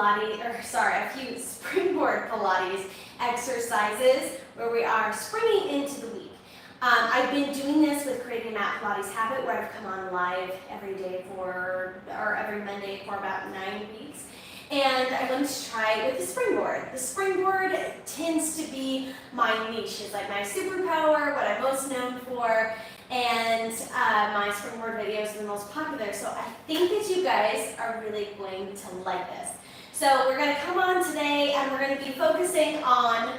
Pilates, or sorry, a few springboard Pilates exercises where we are springing into the week. I've been doing this with creating a Mat Pilates habit where I've come on live every day or every Monday for about 9 weeks. And I wanted to try it with the springboard. The springboard tends to be my niche. It's like my superpower, what I'm most known for, and my springboard videos are the most popular. So I think that you guys are really going to like this. So we're going to come on today and we're going to be focusing on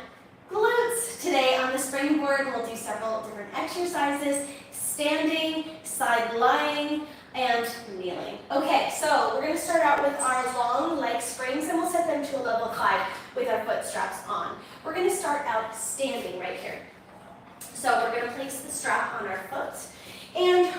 glutes today on the springboard. We'll do several different exercises, standing, side lying, and kneeling. Okay, so we're going to start out with our long leg springs and we'll set them to a level 5 with our foot straps on. We're going to start out standing right here. So we're going to place the strap on our foot and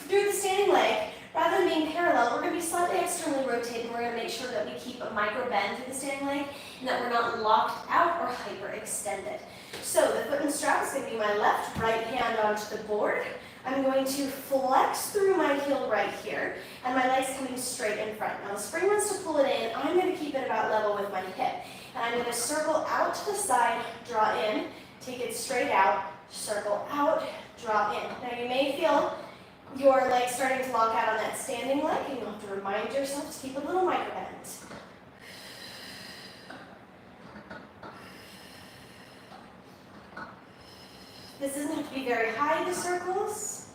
through the standing leg, rather than being parallel, we're going to be slightly externally rotated. We're going to make sure that we keep a micro bend through the standing leg and that we're not locked out or hyperextended. So the foot and strap is going to be my left, right hand onto the board. I'm going to flex through my heel right here, and my leg's coming straight in front. Now the spring wants to pull it in. I'm going to keep it about level with my hip. And I'm going to circle out to the side, draw in, take it straight out, circle out, draw in. Now you may feel your leg starting to lock out on that standing leg, and you'll have to remind yourself to keep a little micro bend. This doesn't have to be very high, the circles.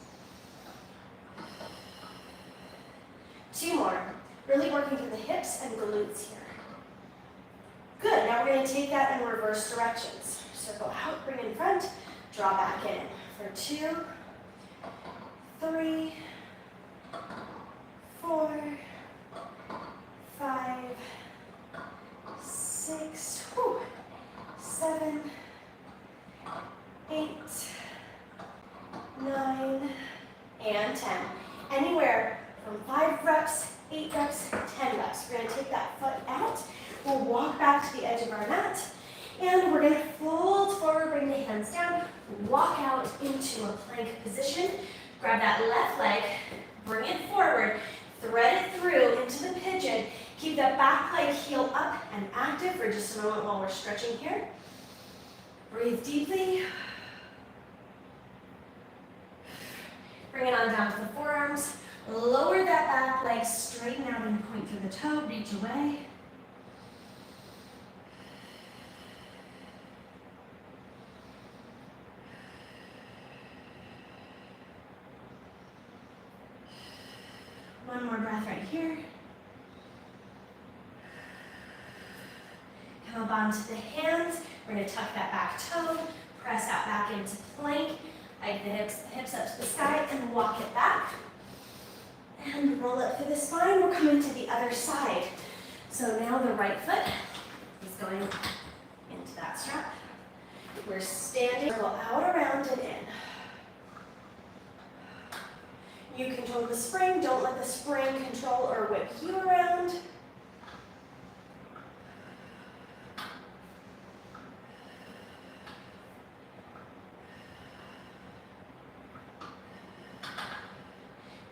2 more. Really working through the hips and glutes here. Good, now we're going to take that in reverse directions. Circle out, bring in front, draw back in. For 2, 3, 4, 5, 6, 7, 8, 9, and 10. Anywhere from 5 reps, 8 reps, 10 reps. We're going to take that foot out. We'll walk back to the edge of our mat. And we're going to fold forward, bring the hands down, walk out into a plank position. Grab that left leg, bring it forward, thread it through into the pigeon. Keep that back leg heel up and active for just a moment while we're stretching here. Breathe deeply. Bring it on down to the forearms. Lower that back leg, straighten out and point through the toe, reach away. One more breath right here. Come up onto the hands. We're going to tuck that back toe, press out back into plank, hike the hips up to the sky, and walk it back. And roll up through the spine. We're coming to the other side. So now the right foot is going into that strap. We're standing, circle out, around, and in. You control the spring. Don't let the spring control or whip you around.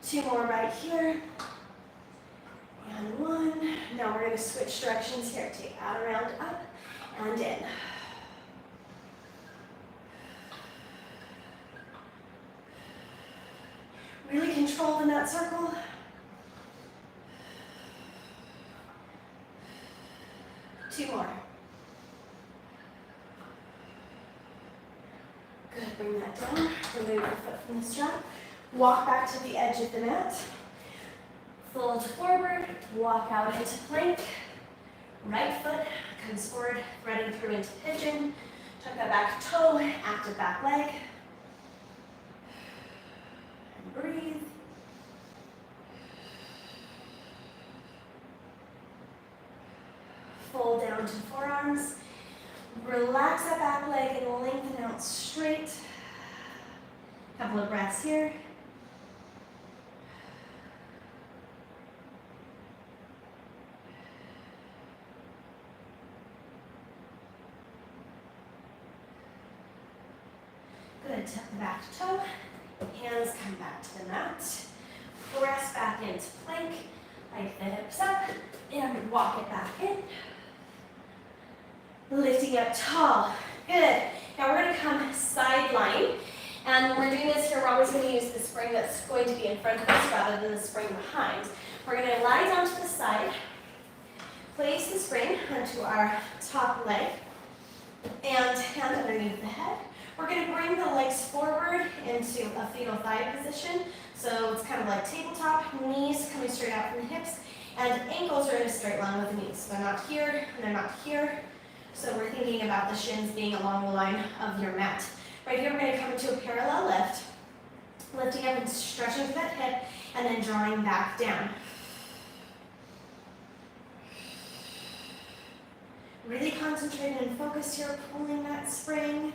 Two more right here. And 1. Now we're going to switch directions here. Take out, around, up, and in. Really control in that circle. Two more. Good, bring that down. Remove your foot from the strap. Walk back to the edge of the mat. Fold forward, walk out into plank. Right foot comes forward, threading through into pigeon. Tuck that back toe, active back leg. Breathe. Fold down to forearms. Relax that back leg and lengthen out straight. Couple of breaths here. Good, tuck the back toe. Hands come back to the mat. Press back into plank. Hike the hips up and walk it back in. Lifting up tall. Good. Now we're going to come sideline. And when we're doing this here, we're always going to use the spring that's going to be in front of us rather than the spring behind. We're going to lie down to the side, place the spring onto our top leg, and hand underneath the head. We're going to bring the legs forward into a fetal thigh position. So it's kind of like tabletop, knees coming straight out from the hips, and ankles are in a straight line with the knees. So they're not here, and they're not here. So we're thinking about the shins being along the line of your mat. Right here, we're going to come into a parallel lift, lifting up and stretching to that hip, and then drawing back down. Really concentrated and focused here, pulling that spring.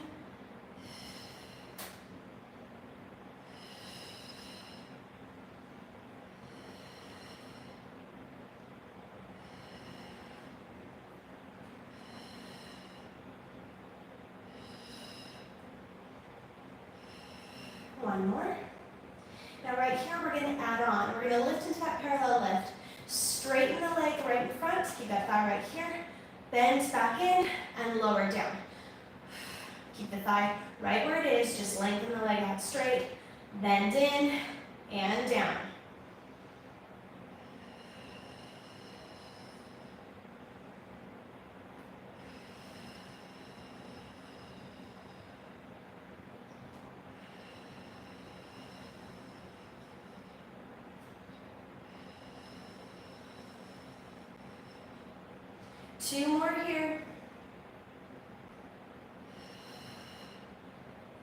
One more. Now right here, we're going to add on. We're going to lift into that parallel lift. Straighten the leg right in front. Keep that thigh right here. Bend back in and lower down. Keep the thigh right where it is. Just lengthen the leg out straight. Bend in and down. Two more here.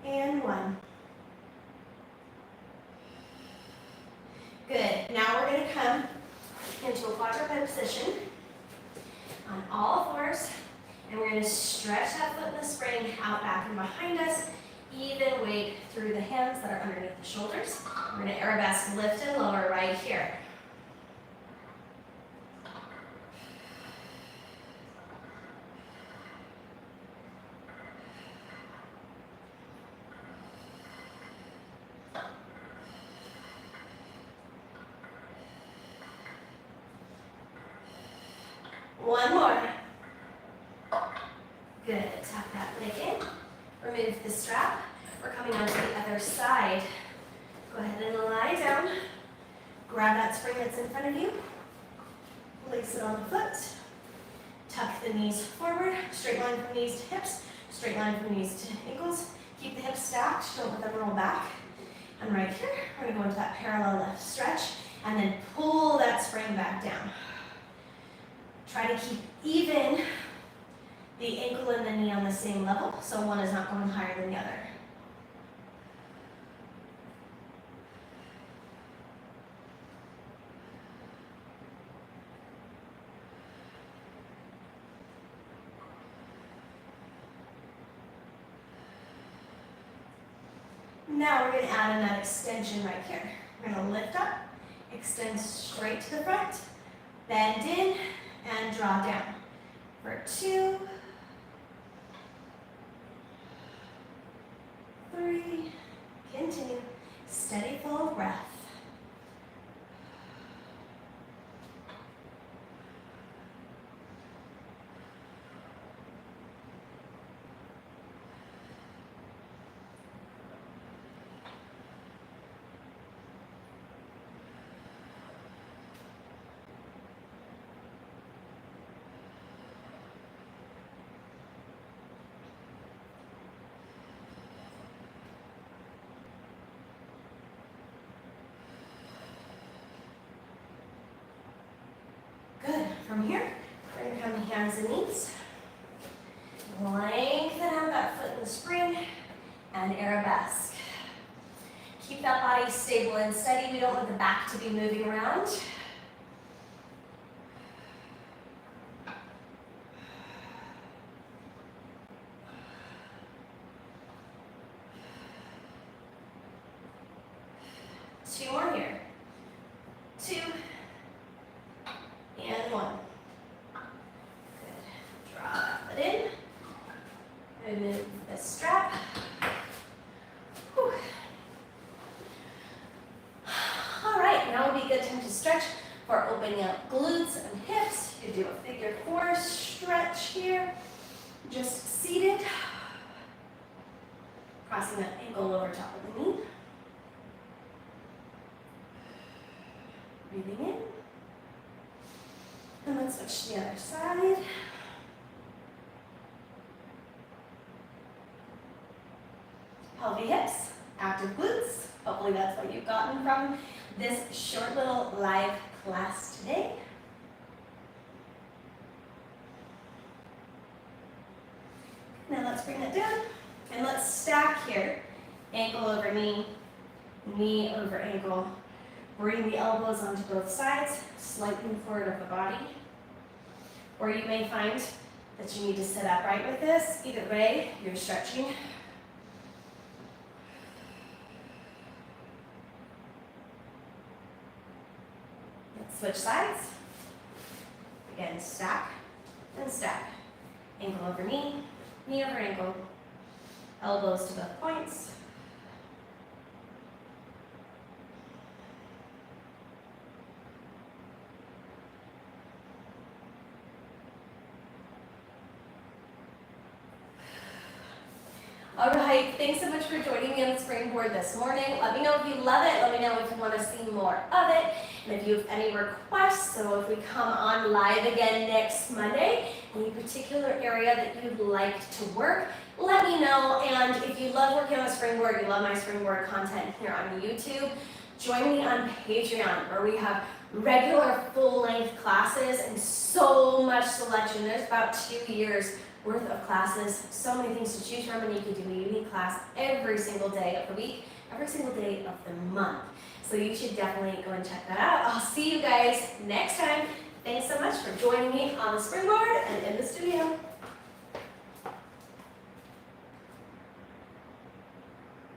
And one. Good. Now we're going to come into a quadruped position on all fours. And we're going to stretch that foot in the spring out, back, and behind us. Even weight through the hands that are underneath the shoulders. We're going to arabesque lift and lower right here. One more. Good. Tap that leg in. Remove the strap. We're coming onto the other side. Go ahead and lie down. Grab that spring that's in front of you. Place it on the foot. Tuck the knees forward. Straight line from knees to hips. Straight line from knees to ankles. Keep the hips stacked. Don't let them roll back. And right here, we're going to go into that parallel left stretch. And then pull that spring back down. Try to keep even the ankle and the knee on the same level, so one is not going higher than the other. Now we're going to add in that extension right here. We're going to lift up, extend straight to the front, bend in, and draw down for 2, 3, continue, steady full breath. Good. From here, we're going to come to hands and knees. Lengthen out that foot in the spring and arabesque. Keep that body stable and steady. We don't want the back to be moving around. Two more here. 2 and 1. Good. Draw that foot in. Remove the strap. Whew. All right, now would be a good time to stretch for open opening up glutes and hips. You do a figure 4 stretch here. Just seated. Crossing that ankle over top of the knee. Breathing in. And let's switch to the other side. Healthy hips, active glutes. Hopefully that's what you've gotten from this short little live class today. Now let's bring that down and let's stack here. Ankle over knee, knee over ankle. Bring the elbows onto both sides, slightly forward of the body. Or you may find that you need to sit upright with this. Either way, you're stretching. Let's switch sides. Again, stack and stack. Ankle over knee, knee over ankle. Elbows to both points. All right, thanks so much for joining me on the springboard this morning. Let me know if you love it. Let me know if you want to see more of it. And if you have any requests, so if we come on live again next Monday, any particular area that you'd like to work, let me know. And if you love working on the springboard, you love my springboard content here on YouTube, join me on Patreon, where we have regular full-length classes and so much selection. There's about 2 years worth of classes, so many things to choose from, and you can do a unique class every single day of the week, every single day of the month. So you should definitely go and check that out. I'll see you guys next time. Thanks so much for joining me on the springboard and in the studio.